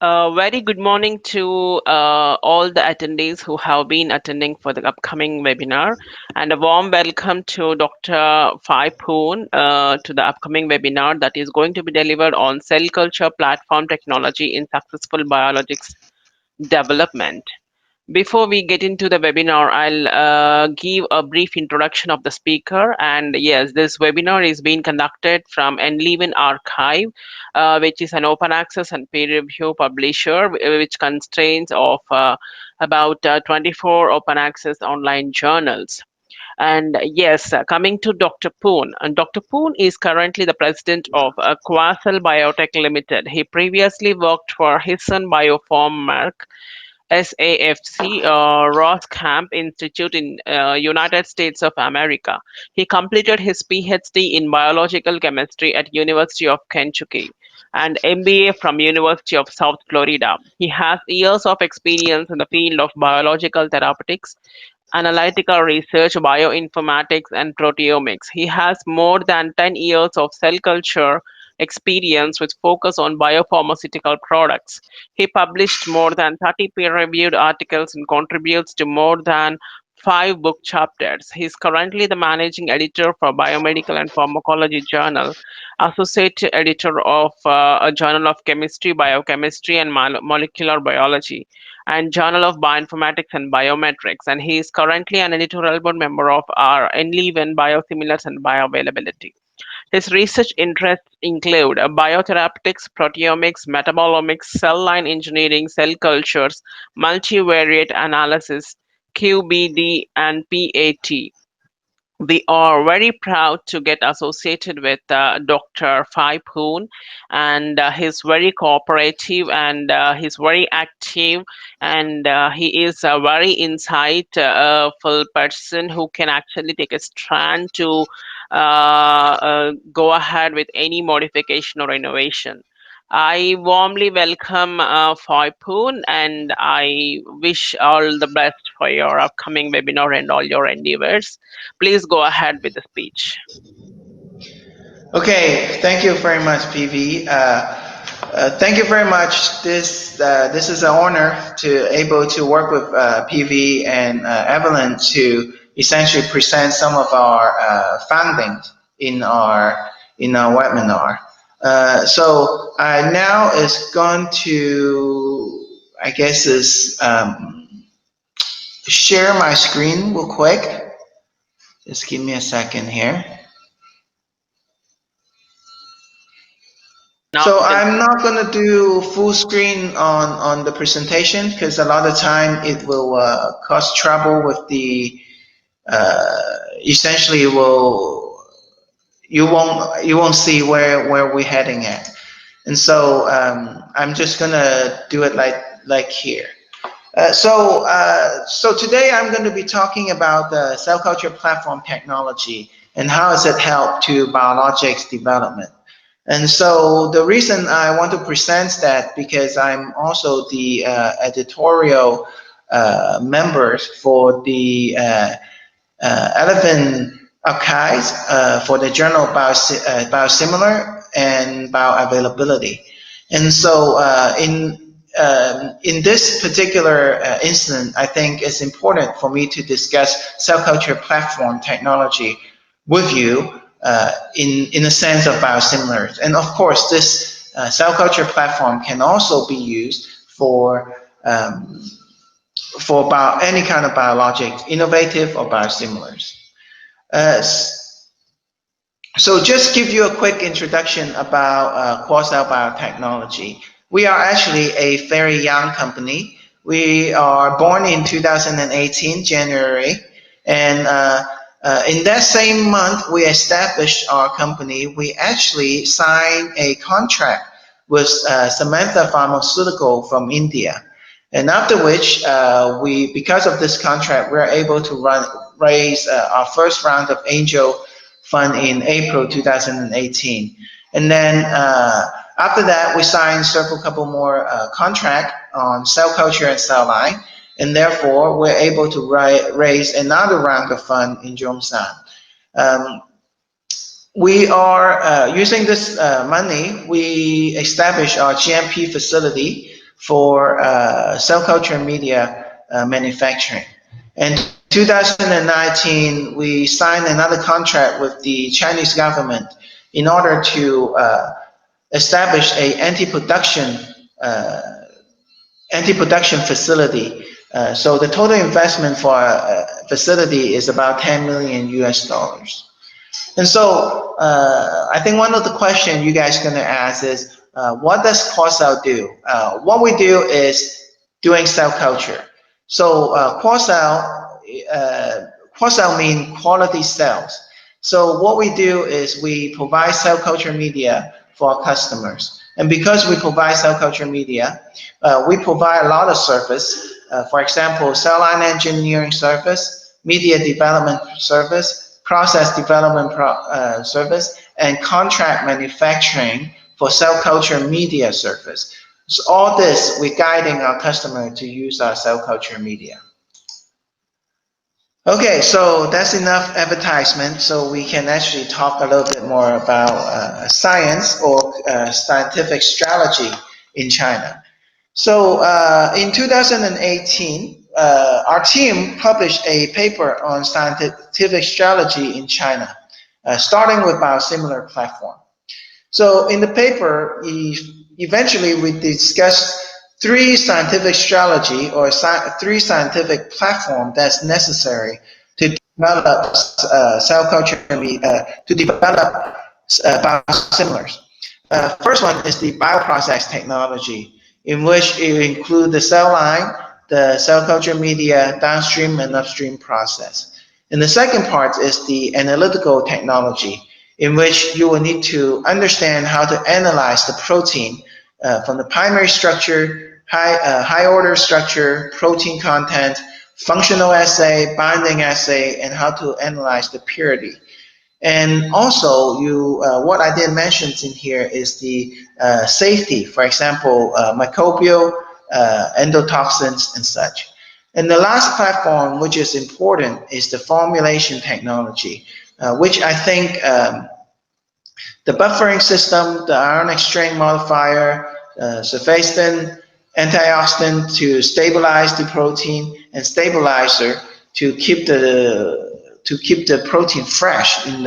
Very good morning to all the attendees who have been attending for the upcoming webinar, and a warm welcome to Dr. Fai Poon to the upcoming webinar that is going to be delivered on cell culture platform technology in successful biologics development. Before we get into the webinar, I'll give a brief introduction of the speaker. And yes, this webinar is being conducted from Enliven Archive, which is an open access and peer review publisher, which constrains of about 24 open access online journals. And yes, coming to Dr. Poon, and Dr. Poon is currently the president of Quasel Biotech Limited. He previously worked for Hisson Biopharm SAFC Roscamp Institute in United States of America. He completed his PhD in biological chemistry at University of Kentucky and MBA from University of South Florida. He has years of experience in the field of biological therapeutics, analytical research, bioinformatics, and proteomics. He has more than 10 years of cell culture experience with focus on biopharmaceutical products. He published more than 30 peer reviewed articles and contributes to more than 5 book chapters. He is currently the managing editor for Biomedical and Pharmacology Journal, associate editor of a Journal of Chemistry, Biochemistry, and Molecular Biology, and Journal of Bioinformatics and Biometrics. And he is currently an editorial board member of our Enliven Biosimilars and Bioavailability. His research interests include biotherapeutics, proteomics, metabolomics, cell line engineering, cell cultures, multivariate analysis, QBD, and PAT. We are very proud to get associated with Dr. Fai Poon, and he's very cooperative and he's very active, and he is a very insightful person who can actually take a stand to go ahead with any modification or innovation. I warmly welcome Fai Poon, and I wish all the best for your upcoming webinar and all your endeavors. Please go ahead with the speech. Okay, thank you very much, PV. Thank you very much. This is an honor to able to work with PV and Evelyn to essentially present some of our findings in our webinar. So I now is going to, I guess, is share my screen real quick. Just give me a second here. Now So you can. I'm not going to do full screen on the presentation because a lot of time it will cause trouble with the essentially will you won't see where we're heading at, and so I'm just gonna do it like here. So today I'm going to be talking about the cell culture platform technology and how has it helped to biologics development. And so the reason I want to present that because I'm also the editorial members for the Enliven Archives for the Journal of Biosimilar and Bioavailability. And so in this particular incident, I think it's important for me to discuss cell culture platform technology with you in the sense of biosimilars. And of course, this cell culture platform can also be used um, for any kind of biologics, innovative or biosimilars. Uh, so just give you a quick introduction about Quasar Biotechnology. We are actually a very young company. We are born in 2018, January, and in that same month we established our company. We actually signed a contract with Samantha Pharmaceutical from India. And after which, because of this contract, we're able to raise our first round of angel fund in April 2018. And then after that, we signed several couple more contract on cell culture and cell line. And therefore, we're able to raise another round of fund in Zhongshan. Um, we are using this money, we established our GMP facility for cell culture media manufacturing. And 2019, we signed another contract with the Chinese government in order to establish a uh, anti-production facility. So the total investment for a facility is about 10 million US dollars. And so I think one of the questions you guys are going to ask is, what does Quascell do? What we do is doing cell culture. So Quascell means quality cells. So what we do is we provide cell culture media for our customers. And because we provide cell culture media, we provide a lot of service. For example, cell line engineering service, media development service, process development service, and contract manufacturing for cell culture media service. So all this, we're guiding our customer to use our cell culture media. Okay, so that's enough advertisement. So we can actually talk a little bit more about science or scientific strategy in China. So in 2018, our team published a paper on scientific strategy in China, starting with biosimilar platform. So in the paper, eventually we discussed three scientific strategy or three scientific platform that's necessary to develop cell culture to develop biosimilars. First one is the bioprocess technology, in which it includes the cell line, the cell culture media, downstream and upstream process. And the second part is the analytical technology, in which you will need to understand how to analyze the protein from the primary structure, high order structure, protein content, functional assay, binding assay, and how to analyze the purity. And also, what I didn't mention in here is the safety, for example, microbial, endotoxins, and such. And the last platform, which is important, is the formulation technology, which I think the buffering system, the ion exchange modifier, surfactant, antioxidant to stabilize the protein, and stabilizer to keep the protein fresh in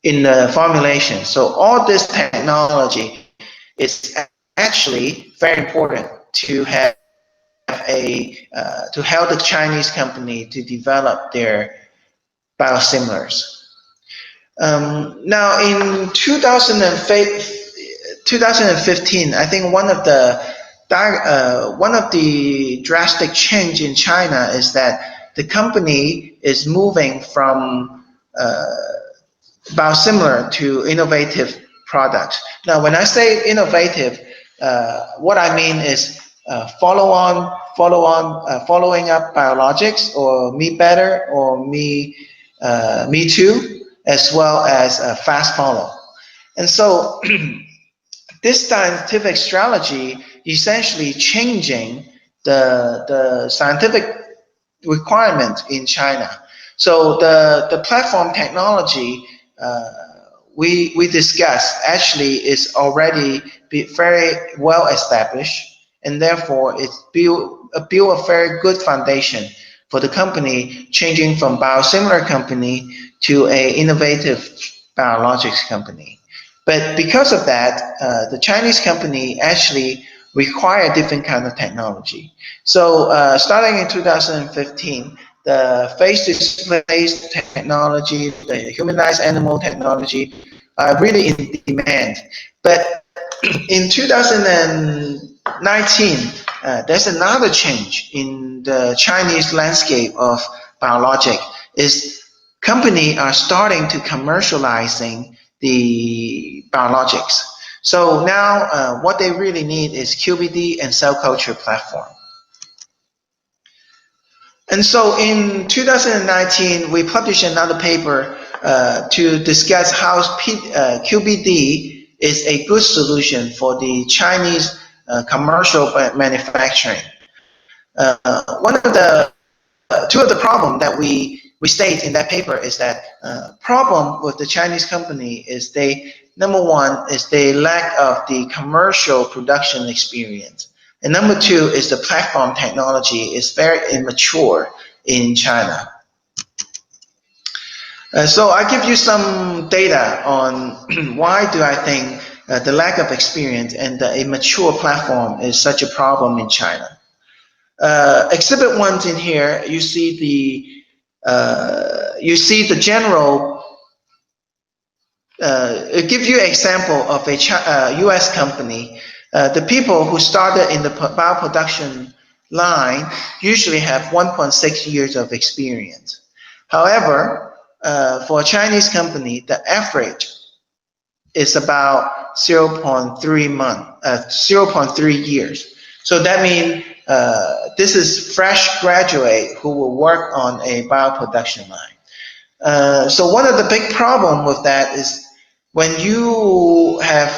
in the formulation. So all this technology is actually very important to have to help the Chinese company to develop their biosimilars. Now in 2015, I think one of the drastic change in China is that the company is moving from biosimilar to innovative products. Now, when I say innovative, what I mean is following up biologics or me better or me too, as well as fast follow. And so this scientific strategy essentially changing the scientific requirement in China. So the platform technology we discussed actually is already very well established, and therefore it's built a very good foundation for the company changing from biosimilar company to a innovative biologics company. But because of that, the Chinese company actually require different kind of technology. So starting in 2015, the face display technology, the humanized animal technology are really in demand. But in 2019, there's another change in the Chinese landscape of biologic. Is companies are starting to commercializing the biologics. So now what they really need is QBD and cell culture platform. And so in 2019, we published another paper to discuss how QBD is a good solution for the Chinese commercial manufacturing. One of the two of the problems that we we state in that paper is that problem with the Chinese company is number one is they lack of the commercial production experience. And number two is the platform technology is very immature in China. So I give you some data on why do I think the lack of experience and the immature platform is such a problem in China. Exhibit 1 in here, you see the general. It gives you an example of a U.S. company. The people who started in the bioproduction line usually have 1.6 years of experience. However, for a Chinese company, the average is about 0.3 years. So that means this is fresh graduate who will work on a bioproduction line. So one of the big problem with that is when you have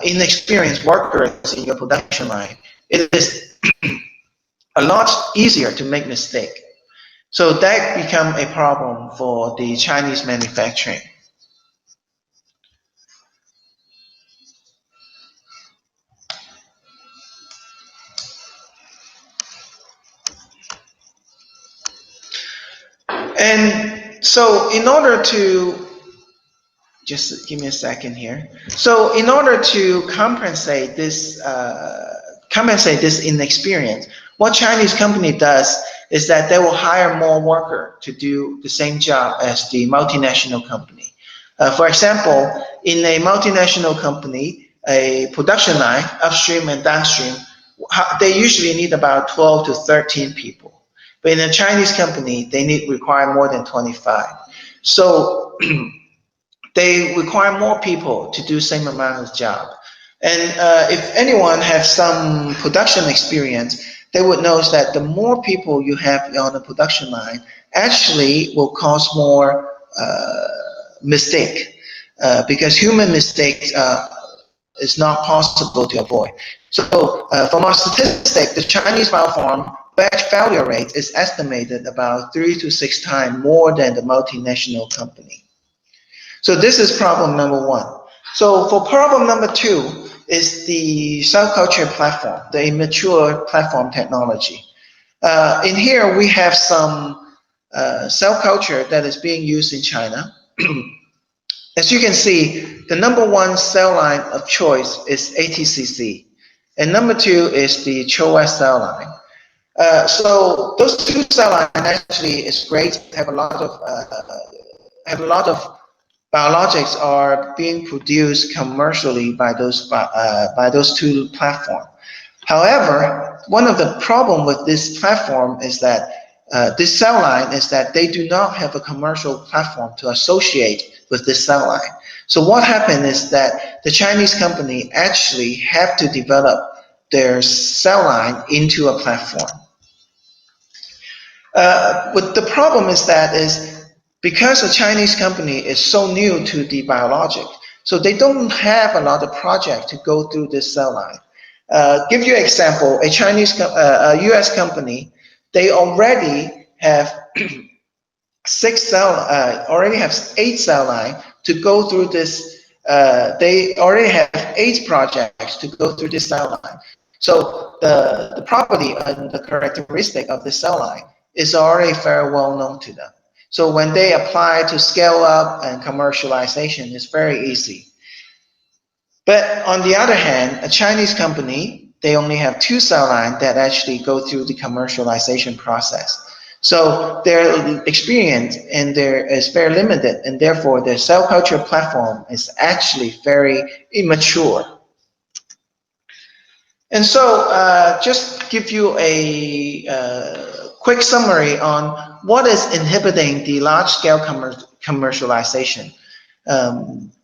inexperienced workers in your production line, it is a lot easier to make mistake. So that become a problem for the Chinese manufacturing. And so in order to, just give me a second here. So in order to compensate this inexperience, what Chinese company does is that they will hire more worker to do the same job as the multinational company. For example, in a multinational company, a production line, upstream and downstream, they usually need about 12 to 13 people. But in a Chinese company, they require more than 25. So they require more people to do same amount of job. And if anyone has some production experience, they would know that the more people you have on the production line actually will cause more mistake because human mistakes is not possible to avoid. So from our statistic, the Chinese biofarm batch failure rate is estimated about 3 to 6 times more than the multinational company. So this is problem number 1. So for problem number 2 is the cell culture platform, the immature platform technology. In here we have some cell culture that is being used in China. As you can see, the number 1 cell line of choice is ATCC, and number 2 is the CHOS cell line. So those 2 cell lines actually is great. Have a lot of biologics are being produced commercially by those 2 platforms. However, one of the problem with this platform is that this cell line is that they do not have a commercial platform to associate with this cell line. So what happened is that the Chinese company actually have to develop their cell line into a platform. But the problem is because the Chinese company is so new to the biologic, so they don't have a lot of projects to go through this cell line. Give you an example, a US company, they already have 8 cell line to go through this. They already have 8 projects to go through this cell line. So the property and the characteristic of the cell line is already very well known to them. So when they apply to scale up and commercialization, it's very easy. But on the other hand, a Chinese company, they only have 2 cell lines that actually go through the commercialization process. So their experience is very limited, and therefore their cell culture platform is actually very immature. And so just give you a quick summary on what is inhibiting the large-scale commercialization.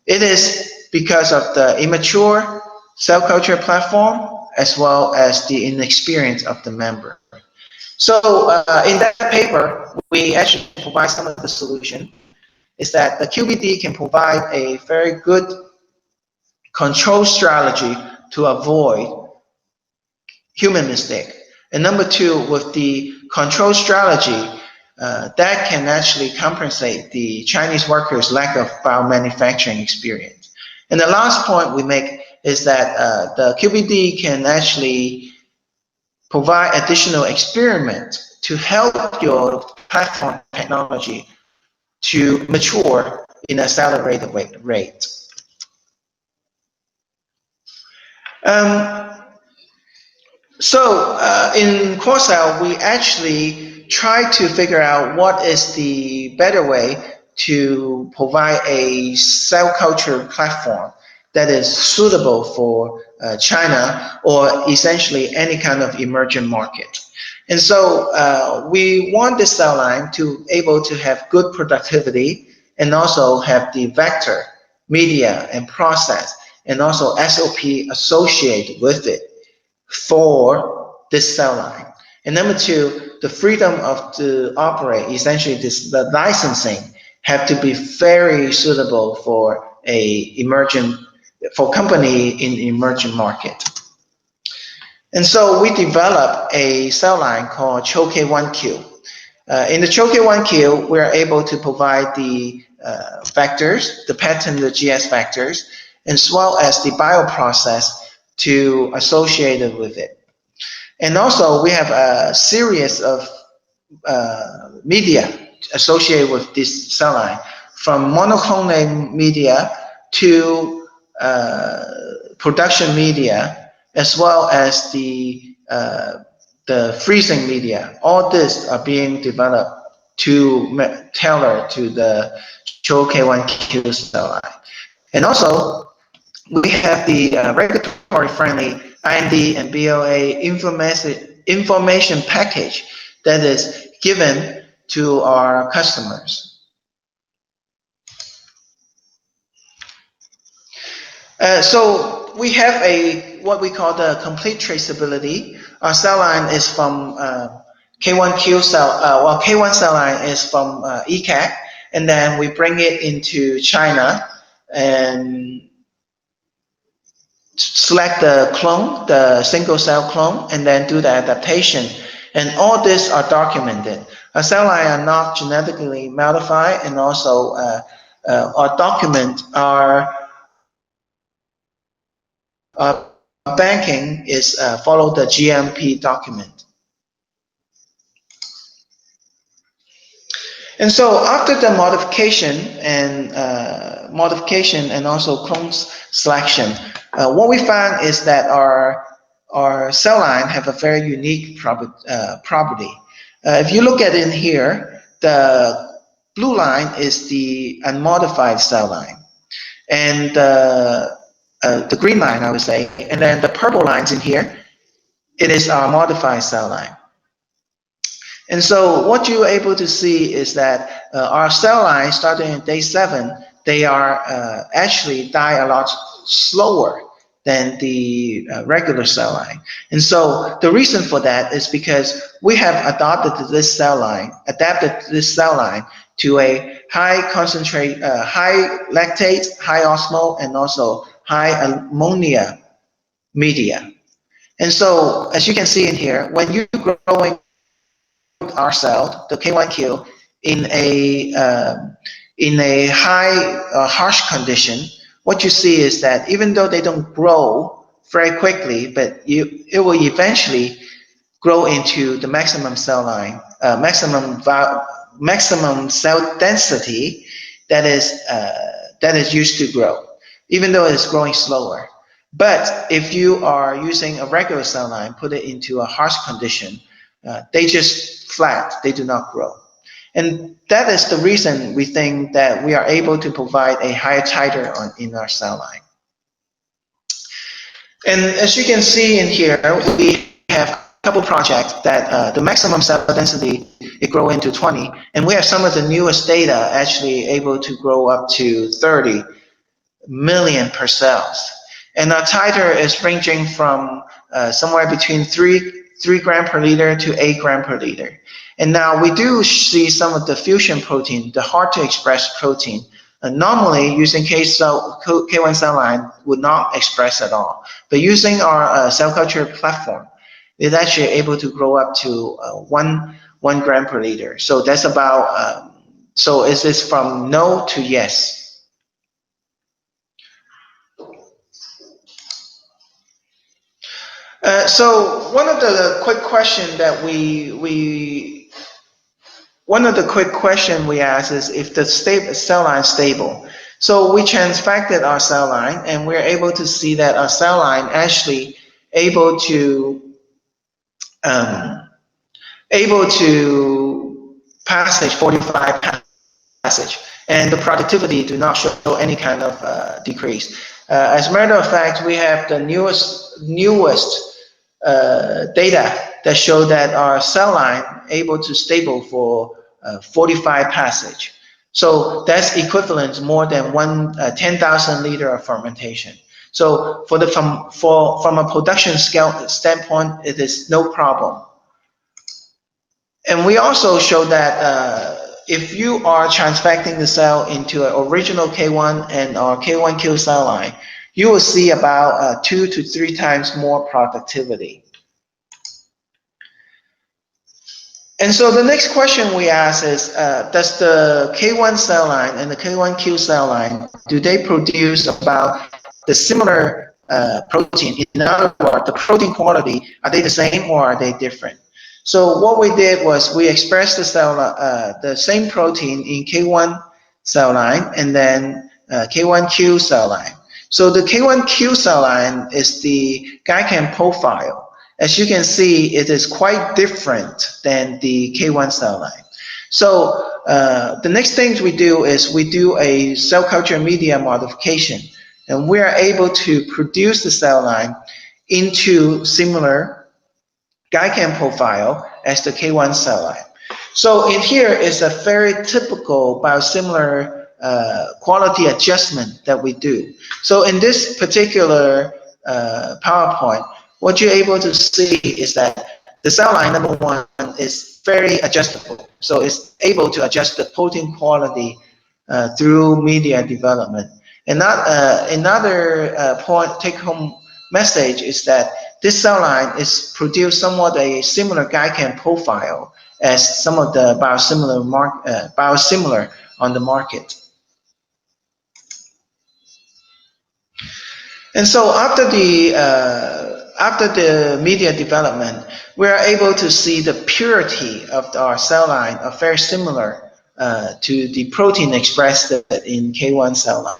It is because of the immature cell culture platform as well as the inexperience of the member. So in that paper, we actually provide some of the solution. Is that the QBD can provide a very good control strategy to avoid human mistake. And number 2, with the control strategy, that can actually compensate the Chinese workers' lack of biomanufacturing experience. And the last point we make is that the QBD can actually provide additional experiments to help your platform technology to mature in an accelerated rate. Um, So in Corsair, we actually try to figure out what is the better way to provide a cell culture platform that is suitable for China or essentially any kind of emerging market. And so we want this cell line to able to have good productivity and also have the vector, media, and process, and also SOP associated with it for this cell line. And number two, the freedom of to operate, essentially the licensing have to be very suitable for for company in emerging market. And so we developed a cell line called CHOK1Q. In the CHOK1Q, we're able to provide the vectors, the patented GS vectors, as well as the bioprocess to associate it with it. And also, we have a series of media associated with this cell line, from monoclonal media to production media, as well as the freezing media. All this are being developed to tailor to the CHO-K1Q cell line. And also, we have the regulatory friendly IND and BLA information package that is given to our customers. So we have what we call the complete traceability. Our cell line is from K1Q cell, K1 cell line is from ECAC, and then we bring it into China and select the clone, the single cell clone, and then do the adaptation. And all this are documented. Our cell line are not genetically modified, and also our document, our banking is follow the GMP document. And so after the modification and also clone selection, what we found is that our cell line have a very unique property. If you look at it in here, the blue line is the unmodified cell line, and the green line, I would say, and then the purple lines in here, it is our modified cell line. And so what you're able to see is that our cell lines starting in day 7, they are actually die a lot slower than the regular cell line. And so the reason for that is because we have adapted this cell line to a high concentrate, high lactate, high osmo, and also high ammonia media. And so as you can see in here, when you're growing our cell, the K1Q, in a high harsh condition, what you see is that even though they don't grow very quickly, but it will eventually grow into the maximum cell line, maximum cell density that is used to grow, even though it's growing slower. But if you are using a regular cell line, put it into a harsh condition, they just flat, they do not grow. And that is the reason we think that we are able to provide a higher titer in our cell line. And as you can see in here, we have a couple projects that the maximum cell density, it grow into 20. And we have some of the newest data actually able to grow up to 30 million per cells. And our titer is ranging from somewhere between 3 gram per liter to 8 gram per liter. And now we do see some of the fusion protein, the hard to express protein. Normally using K1 cell line would not express at all. But using our cell culture platform, it's actually able to grow up to 1 gram per liter. So that's about, so is this from no to yes? So one of the quick question that one of the quick question we ask is if the cell line is stable. So we transfected our cell line, and we're able to see that our cell line actually able to um, passage 45 passage, and the productivity do not show any kind of decrease. As a matter of fact, we have the newest data that show that our cell line able to stable for 45 passage. So that's equivalent more than 10,000 liter of fermentation. So from a production scale standpoint, it is no problem. And we also show that if you are transfecting the cell into an original K1 and our K1Q cell line, you will see about 2 to 3 times more productivity. And so the next question we ask is, does the K1 cell line and the K1Q cell line, do they produce about the similar protein? In other words, the protein quality, are they the same or are they different? So what we did was we expressed the same protein in K1 cell line and then K1Q cell line. So the K1Q cell line is the glycan profile. As you can see, it is quite different than the K1 cell line. So the next thing we do is we do a cell culture media modification, and we are able to produce the cell line into similar glycan profile as the K1 cell line. So in here is a very typical biosimilar quality adjustment that we do. So in this particular PowerPoint, what you're able to see is that the cell line, number one, is very adjustable. So it's able to adjust the protein quality through media development. And another point, take-home message is that this cell line is produced somewhat a similar glycan profile as some of the biosimilar on the market. And so after the media development, we are able to see the purity of our cell line are very similar to the protein expressed in K1 cell line.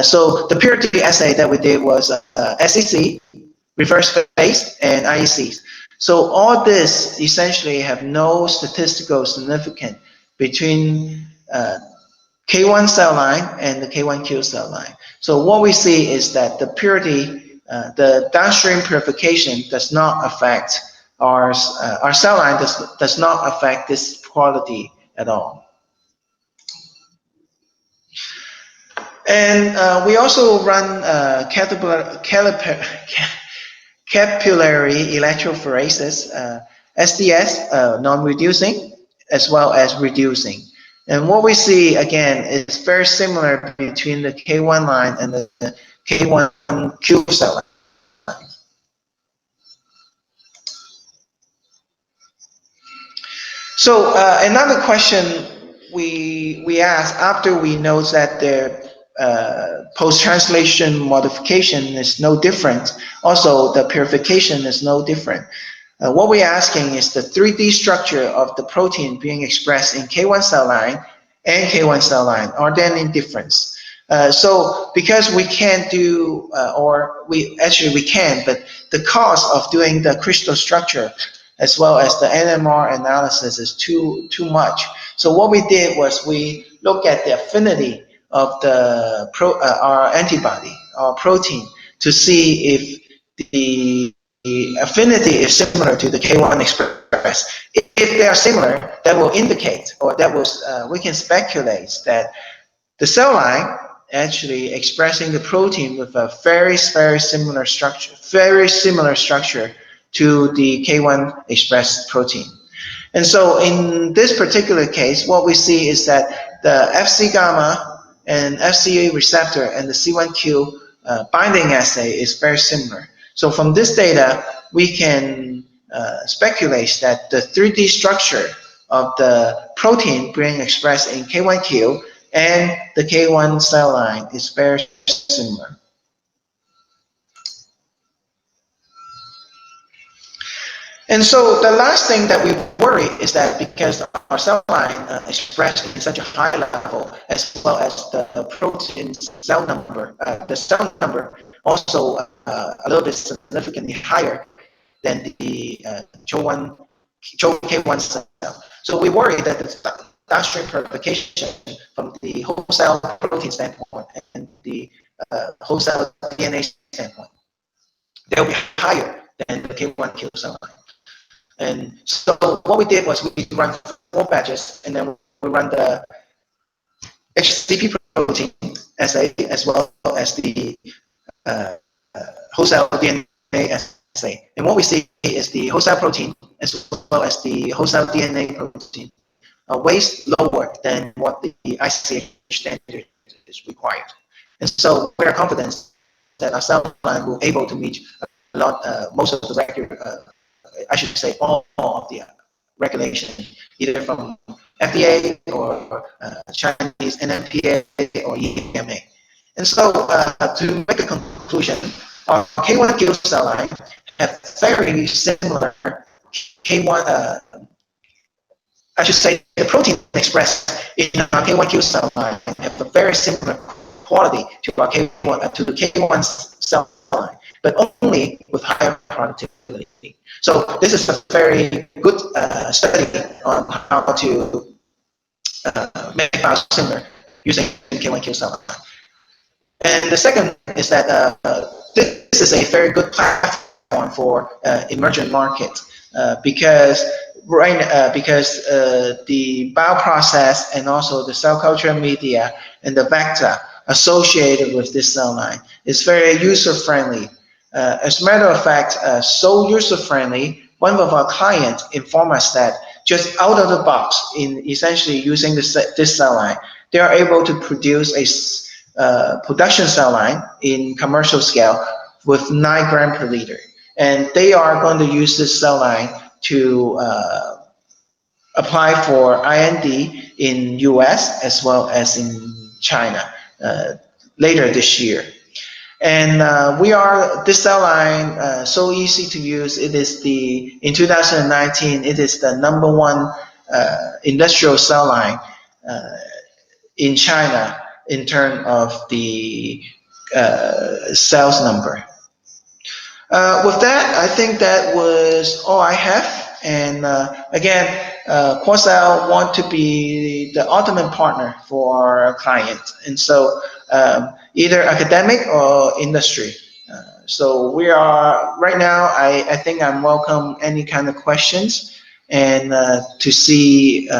So the purity assay that we did was SEC, reverse phase, and IECs. So all this essentially have no statistical significance between K1 cell line and the K1Q cell line. So what we see is that the purity, the downstream purification does not affect our cell line does not affect this quality at all. And we also run capillary electrophoresis, SDS, non-reducing, as well as reducing. And what we see, again, is very similar between the K1 line and the K1Q cell line. So another question we ask after we know that the post-translation modification is no different, also the purification is no different. What we're asking is the 3D structure of the protein being expressed in K1 cell line and K1 cell line, are there any difference? So because we can't do, we can, but the cost of doing the crystal structure as well as the NMR analysis is too much. So what we did was we looked at the affinity of the our antibody, our protein, to see if the affinity is similar to the K1 express. If they are similar, that will indicate, or that will we can speculate that the cell line actually expressing the protein with a very similar structure, to the K1 expressed protein. And so in this particular case, what we see is that the Fc gamma and FCA receptor and the C1q binding assay is very similar. So from this data, we can speculates that the 3D structure of the protein being expressed in K1Q and the K1 cell line is very similar. And so the last thing that we worry is that because our cell line expressed in such a high level, as well as the protein cell number, the cell number also a little bit significantly higher than the K1 cell. So we worry that the downstream purification from the whole cell protein standpoint and the whole cell DNA standpoint, they'll be higher than the K1Q cell line. And so what we did was we run 4 batches, and then we run the HCP protein assay as well as the uh, whole cell DNA assay. And what we see is the whole cell protein as well as the whole cell DNA protein are way lower than what the ICH standard is required. And so we're confident that our cell line will be able to meet most of the record, I should say all of the regulation, either from FDA or Chinese NMPA or EMA. And so to make a conclusion, our K1Q cell line have very similar K1, I should say the protein expressed in our K1Q cell line have a very similar quality to our K1 to the K1 cell line, but only with higher productivity. So this is a very good study on how to make biosimilar using K1Q cell line. And the second is that this is a very good platform for emerging markets because the bioprocess and also the cell culture media and the vector associated with this cell line is very user friendly. As a matter of fact, so user friendly, one of our clients informed us that just out of the box, in essentially using this cell line, they are able to produce a production cell line in commercial scale with 9 grams per liter. And they are going to use this cell line to apply for IND in US as well as in China later this year. And this cell line so easy to use. It is in 2019, it is the #1 industrial cell line in China in terms of the sales number. With that, I think that was all I have. And again, Quasel want to be the ultimate partner for our client. And so either academic or industry. So we are, right now, I think I'm welcome any kind of questions and to see,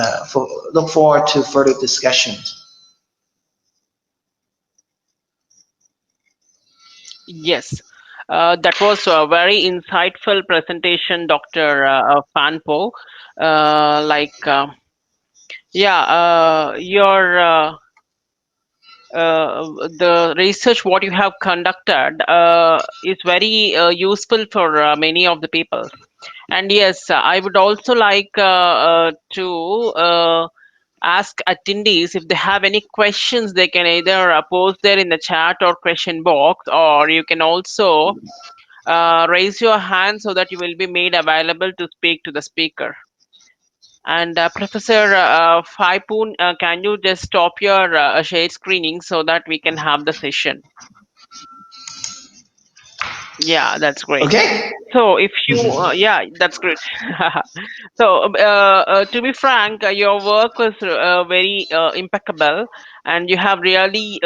look forward to further discussions. Yes, that was a very insightful presentation, Dr. Fanpo. Like, yeah, the research what you have conducted is very useful for many of the people. And yes, I would also like to ask attendees if they have any questions, they can either post there in the chat or question box, or you can also raise your hand so that you will be made available to speak to the speaker. And Professor Fai Poon, can you just stop your share screening so that we can have the session? Yeah, that's great. Okay. So if you, Mhm. yeah, that's great. So to be frank, your work was very impeccable, and you have really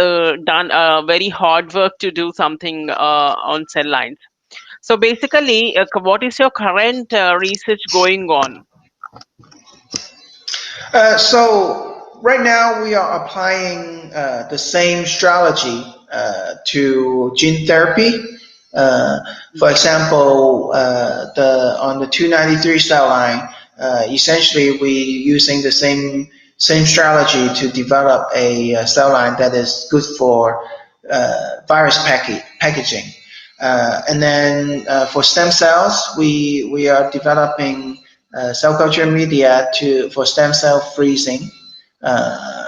done very hard work to do something on cell lines. So basically, what is your current research going on? So right now we are applying the same strategy to gene therapy. Uh, for example, on the 293 cell line, essentially we using the same strategy to develop a cell line that is good for virus packaging. And then for stem cells, we are developing cell culture media for stem cell freezing. Uh,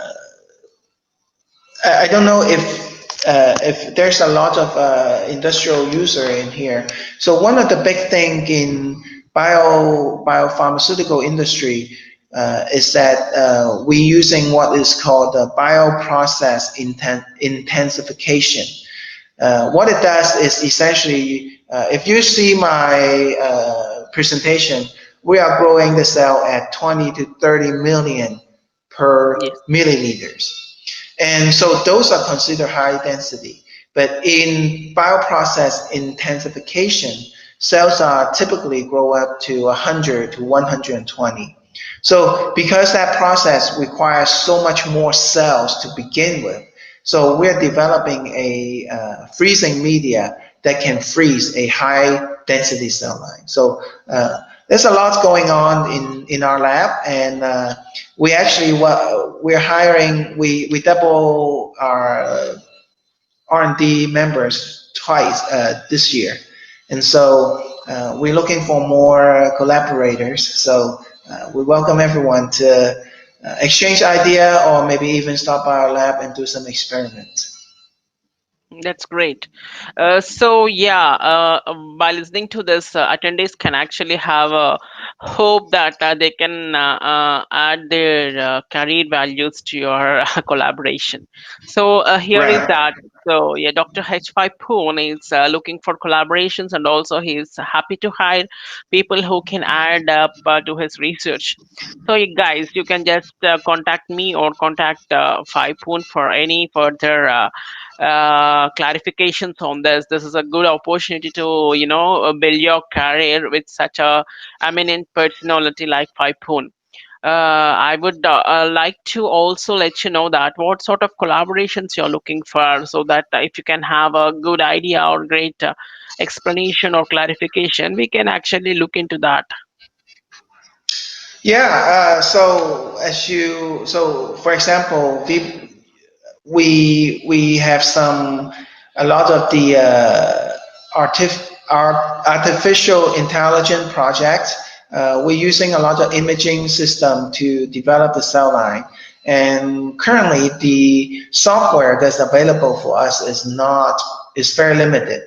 I don't know if there's a lot of industrial user in here. So one of the big thing in biopharmaceutical industry is that we using what is called the bioprocess intensification. What it does is essentially, if you see my presentation, we are growing the cell at 20 to 30 million per Yes. milliliters. And so those are considered high density. But in bioprocess intensification, cells are typically grow up to 100 to 120. So because that process requires so much more cells to begin with, so we're developing a freezing media that can freeze a high density cell line. So there's a lot going on in our lab, and we actually we're hiring we double our R&D members twice this year, and so we're looking for more collaborators. So we welcome everyone to exchange idea or maybe even stop by our lab and do some experiments. That's great. So yeah, by listening to this, attendees can actually have a hope that they can add their career values to your collaboration. So here is Right. that. So yeah, Dr. H. Poon is looking for collaborations, and also he's happy to hire people who can add up to his research. So you guys, you can just contact me or contact Fai Poon for any further clarifications on this. This is a good opportunity to, build your career with such a eminent personality like Fai Poon. I would like to also let you know that what sort of collaborations you're looking for, so that if you can have a good idea or great explanation or clarification, we can actually look into that. Yeah. So for example, we have a lot of the artificial intelligence projects. We're using a lot of imaging system to develop the cell line, and currently the software that's available for us is very limited.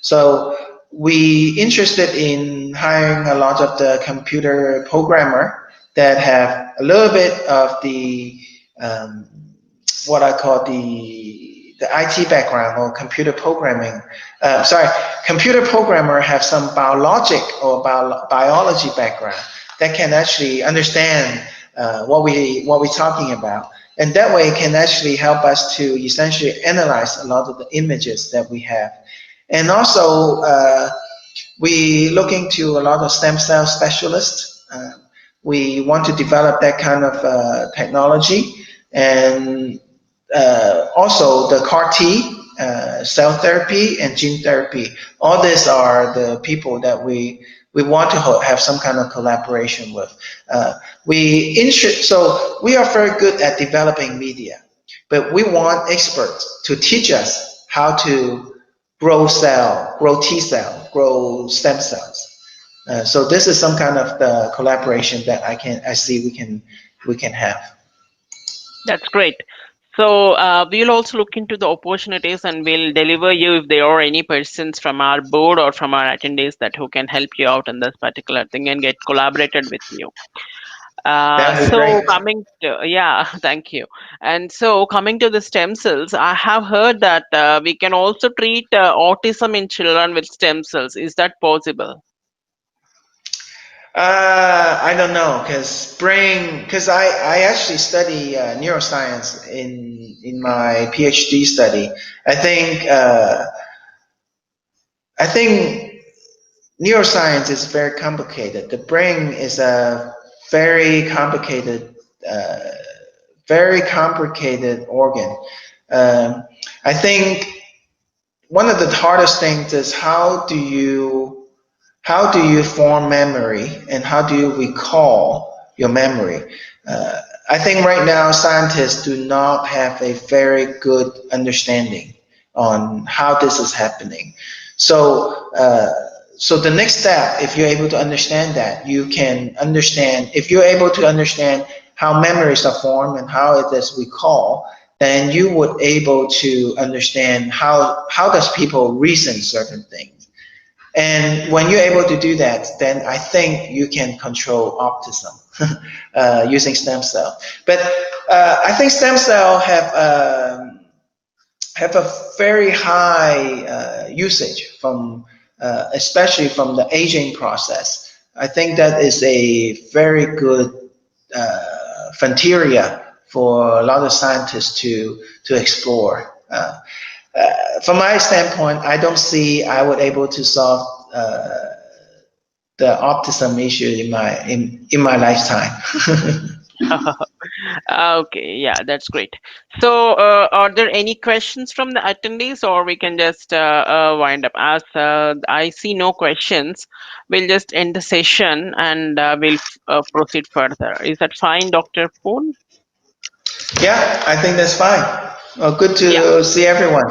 So we interested in hiring a lot of the computer programmer that have a little bit of the um, what I call the IT background or computer programming. Sorry, computer programmer have some biologic or biology background that can actually understand what we're talking about, and that way can actually help us to essentially analyze a lot of the images that we have, and also we look into a lot of stem cell specialists. We want to develop that kind of technology, and also the CAR T, cell therapy, and gene therapy. All these are the people that we want to have some kind of collaboration with. Uh, so we are very good at developing media, but we want experts to teach us how to grow T cell, grow stem cells. So this is some kind of the collaboration that I see we can have. That's great. So we'll also look into the opportunities, and we'll deliver you if there are any persons from our board or from our attendees that who can help you out in this particular thing and get collaborated with you. That would be So great. coming to, yeah, thank you. And so coming to the stem cells, I have heard that we can also treat autism in children with stem cells. Is that possible? I don't know because I actually study neuroscience in my PhD study. I think uh, I think neuroscience is very complicated. The brain is a very complicated, uh, very complicated organ. Um, I think one of the hardest things is how do you form memory and how do you recall your memory? Uh, I think right now scientists do not have a very good understanding on how this is happening. So, so the next step, if you're able to understand that, you can understand, if you're able to understand how memories are formed and how it is recall, then you would able to understand how does people reason certain things. And when you're able to do that, then I think you can control autism using stem cell. But I think stem cell have a very high usage from, especially from the aging process. I think that is a very good frontier for a lot of scientists to explore. From my standpoint, I don't see I would able to solve the autism issue in my lifetime. Okay, yeah, that's great. So, are there any questions from the attendees, or we can just wind up? As I see no questions, we'll just end the session and we'll proceed further. Is that fine, Dr. Poon? Yeah, I think that's fine. Well, good Yeah. to see everyone.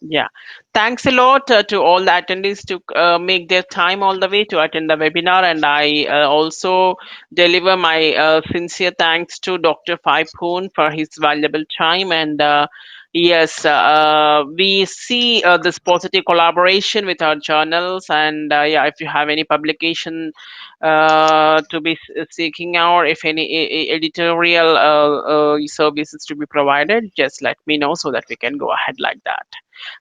Yeah, thanks a lot to all the attendees to make their time all the way to attend the webinar. And I also deliver my sincere thanks to Dr. Fai Poon for his valuable time. And yes, we see this positive collaboration with our journals. And yeah, if you have any publication to be seeking out, if any editorial services to be provided, just let me know so that we can go ahead like that.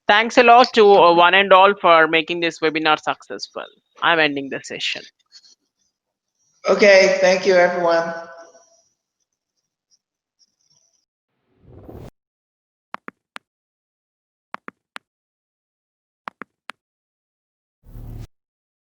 Thanks a lot to one and all for making this webinar successful. I'm ending the session. Okay, thank you, everyone.